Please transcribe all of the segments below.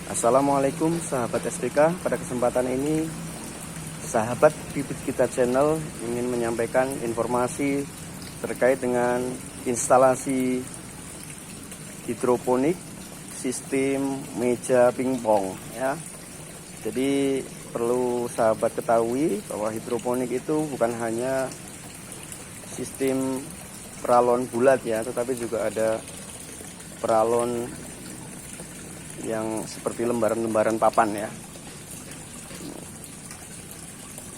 Assalamualaikum sahabat SPK. Pada kesempatan ini sahabat bibit kita channel ingin menyampaikan informasi terkait dengan instalasi hidroponik sistem meja pingpong ya. Jadi perlu sahabat ketahui bahwa hidroponik itu bukan hanya sistem peralon bulat ya, tetapi juga ada peralon yang seperti lembaran-lembaran papan ya.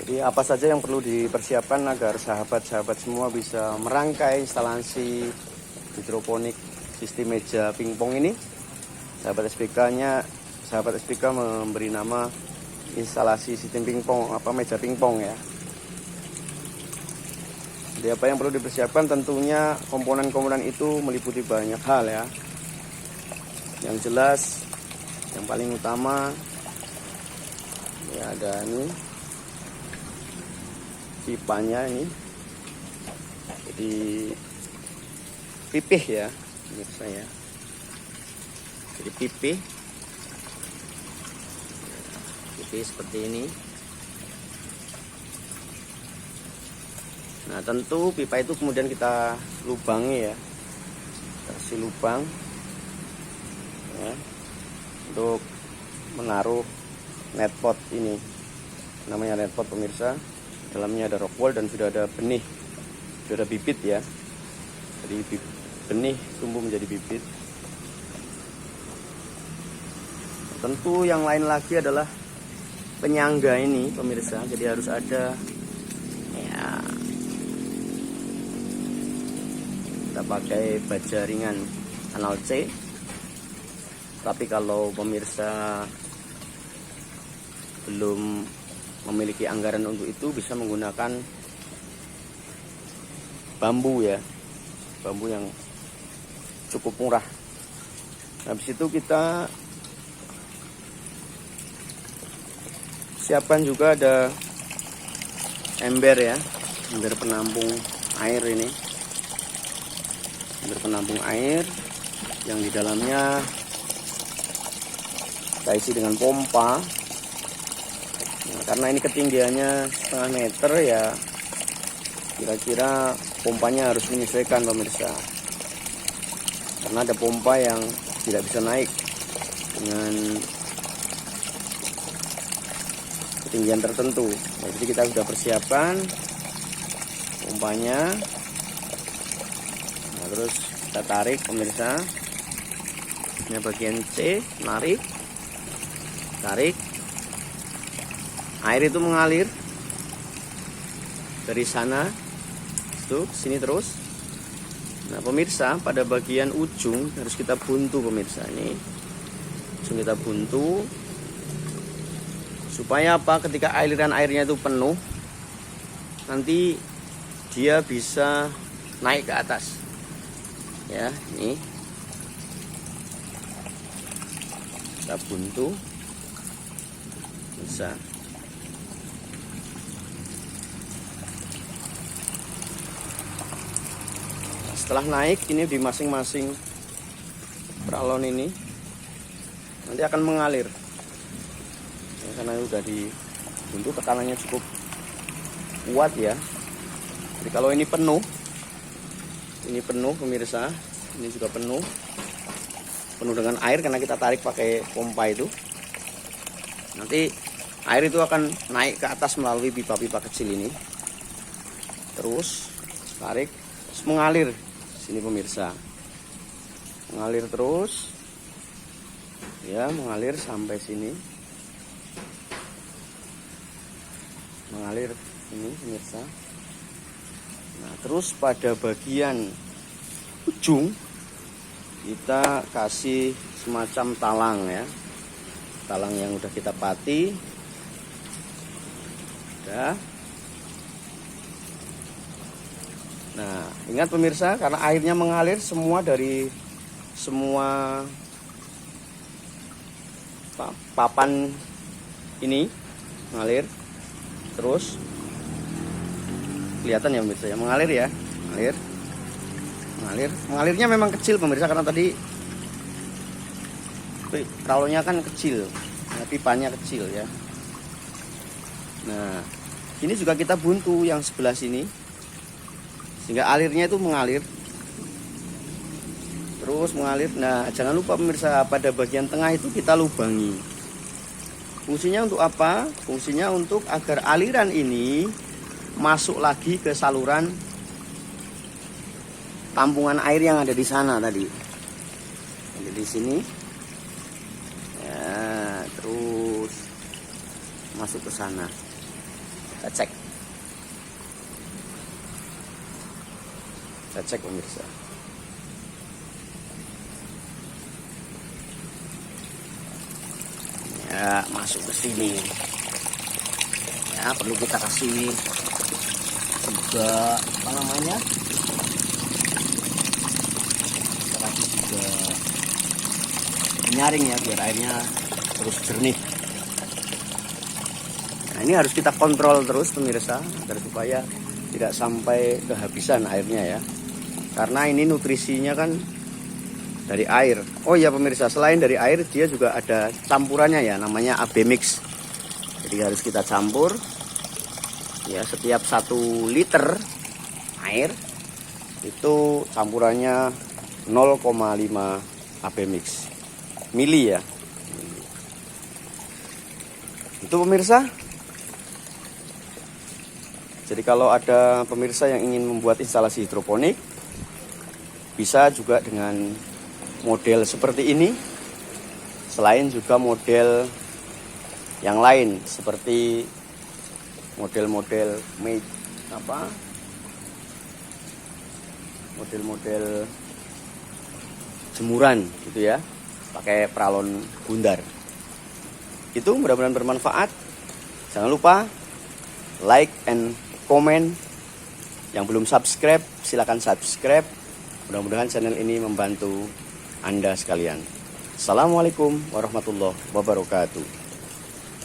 Jadi apa saja yang perlu dipersiapkan agar sahabat-sahabat semua bisa merangkai instalasi hidroponik sistem meja pingpong ini. Sahabat SPK memberi nama instalasi sistem pingpong meja pingpong ya. Jadi apa yang perlu dipersiapkan, tentunya komponen-komponen itu meliputi banyak hal ya. Yang jelas, yang paling utama ya ada ini pipanya ini, jadi pipih ya pemirsa ya. Jadi pipih seperti ini. Nah tentu pipa itu kemudian kita lubangi ya, kasih lubang ya, untuk menaruh netpot ini. Namanya netpot pemirsa, dalamnya ada rockwool dan sudah ada benih, sudah ada bibit ya. Jadi benih tumbuh menjadi bibit. Tentu yang lain lagi adalah penyangga ini pemirsa. Jadi harus ada ya, kita pakai baja ringan kanal C. Tapi kalau pemirsa belum memiliki anggaran untuk itu, bisa menggunakan bambu ya, bambu yang cukup murah. Habis itu kita siapkan juga ada ember ya, ember penampung air ini, ember penampung air yang di dalamnya kita isi dengan pompa. Nah, karena ini ketinggiannya setengah meter ya, kira-kira pompanya harus menyesuaikan pemirsa, karena ada pompa yang tidak bisa naik dengan ketinggian tertentu. Nah, jadi kita sudah persiapkan pompanya. Nah, terus kita tarik pemirsa, ini bagian C, menarik, tarik, air itu mengalir dari sana itu sini terus. Nah pemirsa, pada bagian ujung harus kita buntu pemirsa, ini ujung kita buntu supaya apa, ketika aliran airnya itu penuh, nanti dia bisa naik ke atas ya. Ini kita buntu bisa. Setelah naik ini di masing-masing peralon ini nanti akan mengalir ya, karena udah dibuntu, tekanannya cukup kuat ya. Jadi kalau ini penuh pemirsa, ini juga penuh dengan air karena kita tarik pakai pompa itu. Nanti air itu akan naik ke atas melalui pipa-pipa kecil ini, terus tarik, terus mengalir sini pemirsa, mengalir terus ya, mengalir sampai sini, mengalir ini pemirsa. Nah terus pada bagian ujung kita kasih semacam talang ya, talang yang udah kita pati udah. Nah ingat pemirsa, karena airnya mengalir semua dari semua papan ini mengalir terus, kelihatan ya pemirsa ya, mengalir ya, mengalirnya memang kecil pemirsa, karena tadi pralonnya kan kecil, nah, pipanya kecil ya. Nah, ini juga kita buntu yang sebelah sini, sehingga alirnya itu mengalir terus mengalir. Nah, jangan lupa pemirsa, pada bagian tengah itu kita lubangi. Fungsinya untuk apa? Fungsinya untuk agar aliran ini masuk lagi ke saluran tampungan air yang ada di sana tadi. Ada di sini. Ya, terus masuk ke sana. Kita cek. Kita cek pemirsa. Ya, masuk ke sini. Ya, perlu kita kasih juga apa namanya? Kita kasih juga penyaring ya, biar airnya terus jernih. Nah, ini harus kita kontrol terus pemirsa, agar supaya tidak sampai kehabisan airnya ya. Karena ini nutrisinya kan dari air. Oh iya pemirsa, selain dari air dia juga ada campurannya ya, namanya AB mix. Jadi harus kita campur ya, setiap 1 liter air itu campurannya 0,5 AB mix mili ya. Itu pemirsa. Jadi kalau ada pemirsa yang ingin membuat instalasi hidroponik, bisa juga dengan model seperti ini, selain juga model yang lain seperti model-model model jemuran gitu ya, pakai pralon bundar. Itu mudah-mudahan bermanfaat. Jangan lupa like and comment. Yang belum subscribe silakan subscribe. Mudah-mudahan channel ini membantu Anda sekalian. Assalamualaikum warahmatullahi wabarakatuh.